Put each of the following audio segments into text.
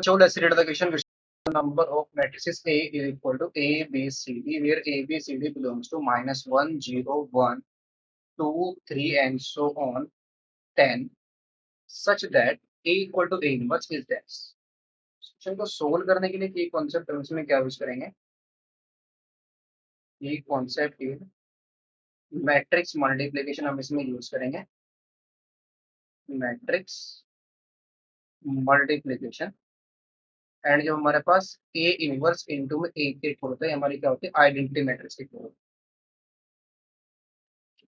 So let's read the question. Number of matrices A is equal to A, B, C, D, where A, B, C, D belongs to -1, 0, 1, 2, 3, and so on 10, such that A equal to A inverse is this. Question को solve करने के लिए ये concept हम इसमें क्या use करेंगे? ये कॉन्सेप्ट है मैट्रिक्स मल्टीप्लिकेशन, हम इसमें यूज करेंगे मैट्रिक्स मल्टीप्लिकेशन। एंड जो हमारे पास ए इनवर्स इनटू में ए के इक्वल होता है, हमारी क्या होती है? आइडेंटिटी मैट्रिक्स के इक्वल।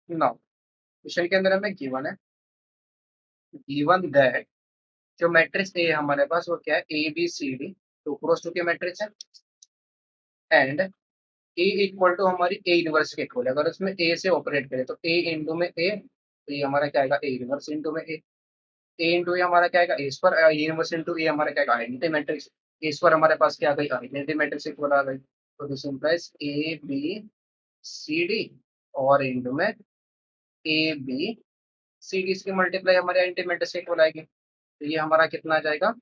नाउ क्वेश्चन के अंदर हमें गिवन दैट जो मैट्रिक्स ए हमारे पास वो क्या है? A B C D two cross two के मैट्रिक्स है। एंड ए इक्वल टू हमारी ए इनवर्स के इक्वल है। अगर उसमें ए से ऑपरेट करें तो ए इंटू में ए, तो ये हमारा क्या आएगा? ए इनवर्स इंटू में ए इंटू ए हमारा क्या आएगा? ए स्क्वायर, ए इनवर्स इंटू ए हमारा क्या आएगा? Identity matrix. ए स्क्वायर हमारे पास क्या आ गई? आइडेंटिटी मैट्रिक्स इक्वल आ गई। तो this implies A B C D और इंटू में ए बी सी डी इसकी मल्टीप्लाई हमारे आइडेंटिटी मैट्रिक्स इक्वल आएगी। तो ये हमारा कितना आ जाएगा?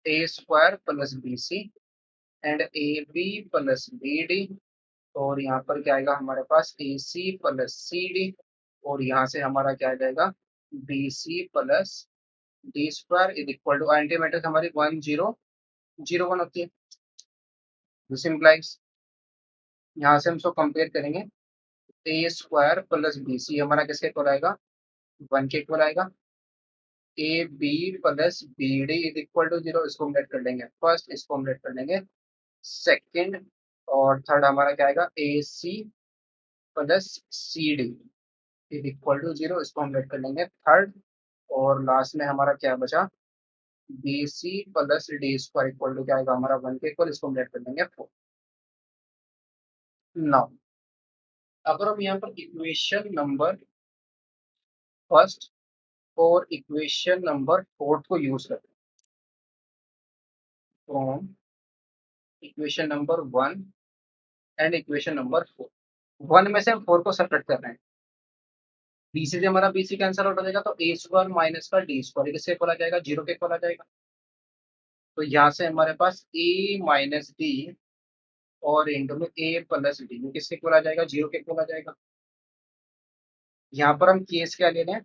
A square plus B C and A B plus B D, और यहाँ पर क्या आएगा हमारे पास? ए सी प्लस सी डी, और यहाँ से हमारा क्या आ जाएगा? B C plus D square is equal to identity matrix हमारी 1 0 0 1 होती है। दिस इंप्लाइज यहाँ से हम इसको कंपेयर करेंगे, A square plus B C हमारा किसके इक्वल आएगा? 1 के इक्वल आएगा। A B plus B D is equal to 0, इसको हम लेट कर लेंगे फर्स्ट, इसको हम लेट कर लेंगे सेकंड, और थर्ड हमारा क्या आएगा? A C plus C D is equal to 0, इसको हम लेट कर लेंगे थर्ड, और लास्ट में हमारा क्या बचा? B C plus D square equal to क्या आएगा हमारा? 1 के इक्वल, इसको हम लेट कर लेंगे 4। नाउ अगर हम यहाँ पर इक्वेशन नंबर फर्स्ट और इक्वेशन नंबर फोर्थ को यूज करते हैं, from equation number 1 and equation number 4, 1 में से हम 4 को सेपरेट कर रहे हैं। बीसी से हमारा बीसी कैंसिल आउट हो जाएगा, तो ए स्क्वायर माइनस का डी स्क्वायर किसके इक्वल आ जाएगा? 0 के इक्वल आ जाएगा। तो यहाँ से हमारे पास ए माइनस डी और इंटू में ए प्लस डी किसके इक्वल आ जाएगा? 0 के इक्वल आ जाएगा। यहाँ पर हम केस क्या ले रहे हैं?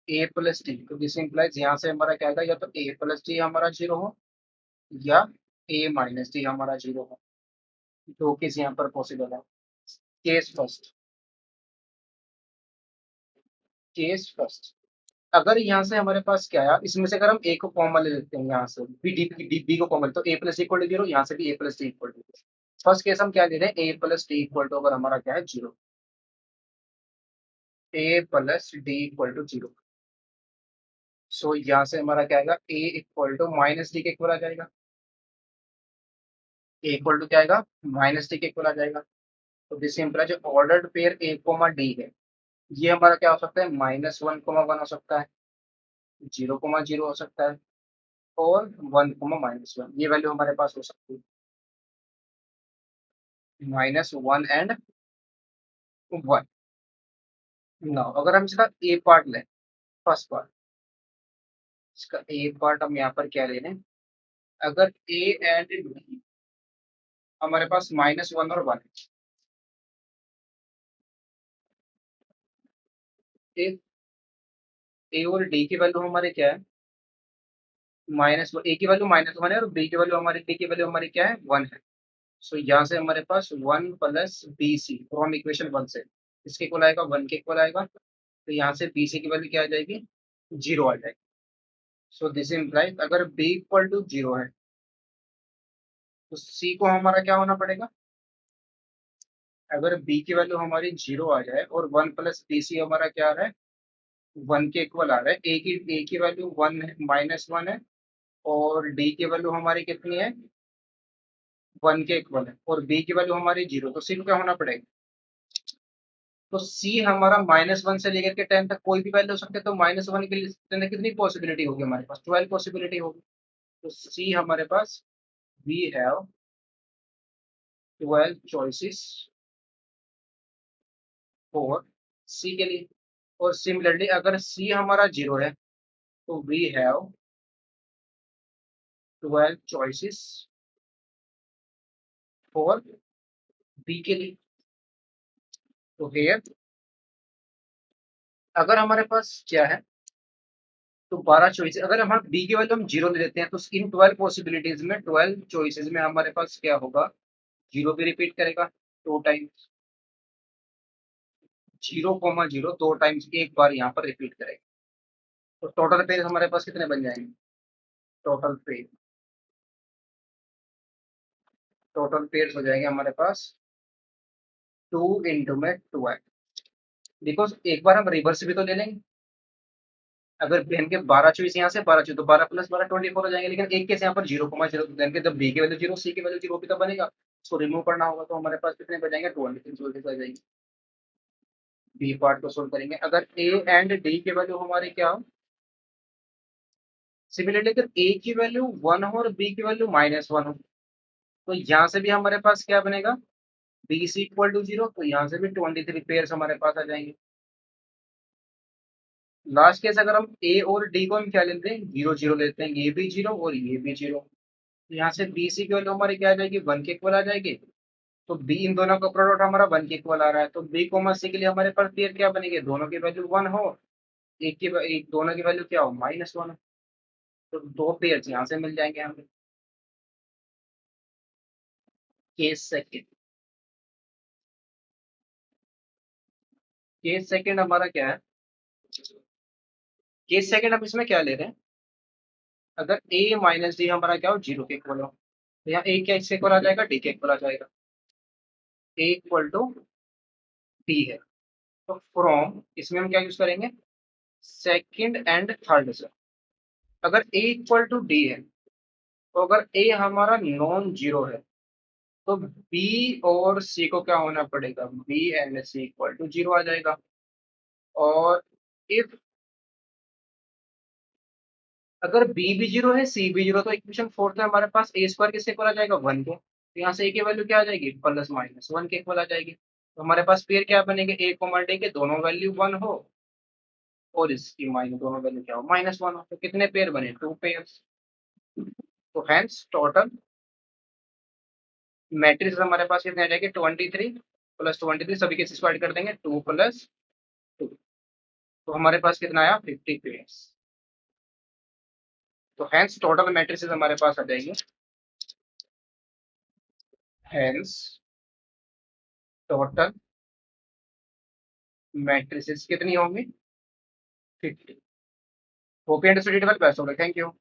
ए प्लस डी, तो दिस इंप्लाइज यहाँ से हमारा क्या आएगा? या तो ए प्लस डी हमारा 0 हो या ए माइनस डी हमारा 0 हो। दो केस यहाँ पर पॉसिबल है। केस फर्स्ट, केस फर्स्ट, अगर यहाँ से हमारे पास क्या है? इसमें से अगर हम ए को कॉमन ले लेते हैं, यहाँ से बी डी बी को कॉमन, तो ए प्लस इक्वल टू 0, यहाँ से भी A plus D equal to 0। First case हम क्या ले रहे हैं? A plus D equal to अगर हमारा क्या है? 0, A plus D equal to 0। So यहाँ से हमारा क्या आएगा? A equal to minus D के इक्वल आ जाएगा। ए इक्वल टू क्या आएगा? माइनस डी के इक्वल आ जाएगा। तो दिस इंप्लाइज जो ordered pair A comma D है, ये हमारा क्या हो सकता है? -1 1 हो सकता है, 0 0 हो सकता है, और 1 -1, ये वैल्यू हमारे पास हो सकती है। -1 एंड 1। नाउ अगर हम इसका ए पार्ट लें, फर्स्ट पार्ट, इसका ए पार्ट हम यहाँ पर क्या ले रहे हैं? अगर ए एंड डी हमारे पास -1 और 1 है, ए और डी की वैल्यू हमारे क्या है? माइनस, ए की वैल्यू -1 है और बी की वैल्यू हमारी, डी की वैल्यू हमारी क्या है? 1 है। सो यहाँ से हमारे पास 1 plus B C from equation 1 से इसके इक्वल आएगा? 1 के इक्वल आएगा। तो यहाँ से बी सी की वैल्यू क्या आ जाएगी? 0 आ जाएगी। सो दिस इम्प्लाइज अगर बी इक्वल टू 0 है तो सी को हमारा क्या होना पड़ेगा? अगर बी की वैल्यू हमारी 0 आ जाए और 1 प्लस बी सी हमारा क्या आ रहा है? 1 के इक्वल आ रहा है। ए की वैल्यू 1 है, -1 है, और डी की वैल्यू हमारी कितनी है? 1 के इक्वल है, और बी की वैल्यू हमारी 0, तो सी को क्या होना पड़ेगा? तो सी हमारा -1 से लेकर के 10 तक कोई भी वैल्यू हो सकते हैं, तो -1 के लिए कितनी पॉसिबिलिटी होगी हमारे पास? 12 पॉसिबिलिटी होगी। तो सी हमारे पास, वी हैव 12 चॉइसेस फॉर सी के लिए। और सिमिलरली अगर सी हमारा 0 है तो we have 12 choices for B के लिए। तो हेयर अगर हमारे पास क्या है, तो 12 चॉइस, अगर हम बी के वैल्यू हम जीरो ले लेते हैं तो इन 12 पॉसिबिलिटीज में 12 चॉइसेस में हमारे पास क्या होगा, जीरो भी रिपीट करेगा 2 टाइम्स, 0,0 2 टाइम्स एक बार यहाँ पर रिपीट करेगा। तो टोटल पेज हमारे पास कितने बन जाएंगे, टोटल पेज, टोटल पेज हो जाएंगे हमारे पास 2 × 12, बिकॉज एक बार हम रिवर्स भी तो ले लेंगे। अगर बहन के 12 चॉइस यहाँ से 12 चॉइस तो 12 + 12 24 हो जाएंगे, लेकिन एक केस यहाँ पर 0,0, बहन के जब बी की वैल्यू जीरो सी की वैल्यू जीरो भी तो बनेगा, उसको रिमूव करना होगा। तो हमारे पास कितने बच जाएंगे, 23 चॉइसेस आ जाएंगे। बी पार्ट को सोल्व करेंगे, अगर ए एंड डी की वैल्यू हमारी क्या हो, सिमिलरली अगर ए की वैल्यू 1 हो और बी की वैल्यू -1 हो, तो यहाँ से भी हमारे पास क्या बनेगा, B C equal to zero, तो यहाँ से भी 23 पेयर्स हमारे पास आ जाएंगे। लास्ट केस अगर हम ए और डी को हम क्या लेते हैं, 0 0 लेते हैं, ये भी जीरो और ये भी जीरो, तो यहाँ से बी सी की वैल्यू हमारी क्या आ जाएगी, 1 के इक्वल आ जाएगी। तो बी इन दोनों का प्रोडक्ट हमारा 1 के इक्वल आ रहा है, तो बी को सी के लिए हमारे पास पेयर क्या बनेंगे, दोनों की वैल्यू 1 हो, एक दोनों की वैल्यू क्या हो, -1 हो, तो दो पेयर यहाँ से मिल जाएंगे हमें। केस सेकंड, केस सेकंड हमारा क्या है, केस सेकंड हम इसमें क्या ले रहे हैं, अगर ए माइनस डी हमारा क्या हो, 0 के इक्वल हो, तो यहाँ ए क्या इसके इक्वल आ जाएगा, डी के इक्वल आ जाएगा, ए इक्वल टू डी है। तो फ्रॉम इसमें हम क्या यूज करेंगे, सेकंड एंड थर्ड से। अगर ए इक्वल टू डी है, तो अगर ए हमारा नॉन जीरो है, तो बी और सी को क्या होना पड़ेगा, B and C equal to zero आ जाएगा। और इफ अगर बी भी जीरो है सी भी जीरो, तो इक्वेशन फोर्थ में हमारे पास ए स्क्वायर किसके इक्वल आ जाएगा, 1 के, तो यहाँ से ए की वैल्यू क्या आ जाएगी, +-1 के इक्वल आ जाएगी। तो हमारे पास पेयर क्या बनेंगे, ए को डी के दोनों वैल्यू 1 हो और इसकी माइनस दोनों वैल्यू क्या हो, -1 हो, तो कितने पेयर बने, 2 पेयर्स। तो हैंस टोटल मैट्रिक्स हमारे पास कितने आ जाएंगे, 23 + 23, सभी के स्क्वायर कर देंगे, 2 + 2, तो हमारे पास कितना आया, 50 पेयर्स। तो हैंस टोटल मैट्रिसेस हमारे पास आ जाएंगे, हैंस टोटल मैट्रिसेस कितनी होंगी, 50। Hope you understood it well, best of luck, thank you.